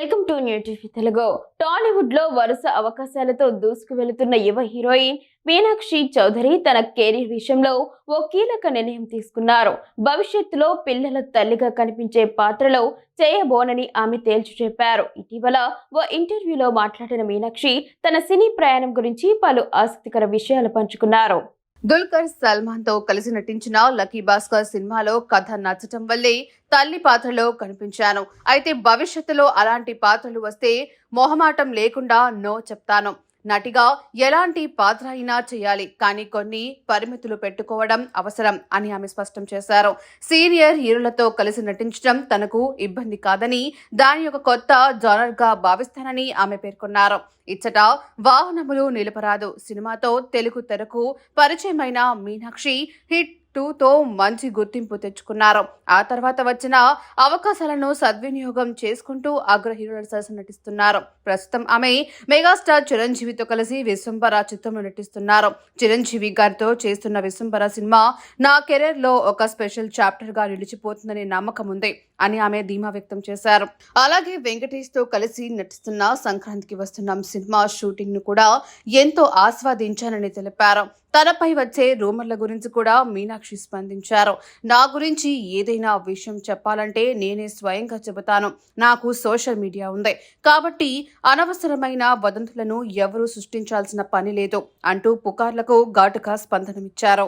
Welcome to new TV Telugu. Tollywood లో వరుస అవకాశాలతో దూసుకు వెళుతున్న యువ హీరోయిన్ మీనాక్షి చౌదరి తన కెరీర్ విషయంలో ఓ కీలక నిర్ణయం తీసుకున్నారు. భవిష్యత్తులో పిల్లల తల్లిగా కనిపించే పాత్రలో చేయబోనని ఆమె తేల్చి చెప్పారు. ఇటీవల ఓ ఇంటర్వ్యూలో మాట్లాడిన మీనాక్షి తన సినీ ప్రయాణం గురించి పలు ఆసక్తికర విషయాలు పంచుకున్నారు. దుల్కర్ సల్మాన్ తో కలిసి నటించిన లక్కీ భాస్కర్ సినిమాలో కథ నచ్చటం వల్లే తల్లి పాత్రలో కనిపించాను. అయితే భవిష్యత్తులో అలాంటి పాత్రలు వస్తే మొహమాటం లేకుండా నో చెప్తాను. నటిగా ఎలాంటి పాత్ర అయినా చేయాలి, కానీ కొన్ని పరిమితులు పెట్టుకోవడం అవసరం అని ఆమె స్పష్టం చేశారు. సీనియర్ హీరోలతో కలిసి నటించడం తనకు ఇబ్బంది కాదని, దాని ఒక కొత్త జానర్ గా భావిస్తానని ఆమె పేర్కొన్నారు. ఇచ్చట వాహనములు నిలపరాదు సినిమాతో తెలుగు తెరకు పరిచయమైన మీనాక్షి హిట్ 2తో మంచి గుర్తింపు తెచ్చుకున్నారు. ఆ తర్వాత వచ్చిన అవకాశాలను సద్వినియోగం చేసుకుంటూ అగ్ర హీరోల సరసన నటిస్తున్నారు. ప్రస్తుతం ఆమె మెగాస్టార్ చిరంజీవితో కలిసి విశ్వంబర చిత్రంలో నటిస్తున్నారు. చిరంజీవి గారితో చేస్తున్న విశ్వంబర సినిమా నా కెరీర్ లో ఒక స్పెషల్ చాప్టర్ గా నిలిచిపోతుందనే నమ్మకం ఉంది అని ఆమె ధీమా వ్యక్తం చేశారు. అలాగే వెంకటేష్ తో కలిసి నటిస్తున్న సంక్రాంతికి వస్తున్న సినిమా షూటింగ్ ను కూడా ఎంతో ఆస్వాదించానని తెలిపారు. తనపై వచ్చే రూమర్ల గురించి కూడా మీనాక్షి స్పందించారు. నా గురించి ఏదైనా విషయం చెప్పాలంటే నేనే స్వయంగా చెబుతాను. నాకు సోషల్ మీడియా ఉంది కాబట్టి అనవసరమైన వదంతులను ఎవరూ సృష్టించాల్సిన పని లేదు అంటూ పుకార్లకు ఘాటుగా స్పందనమిచ్చారు.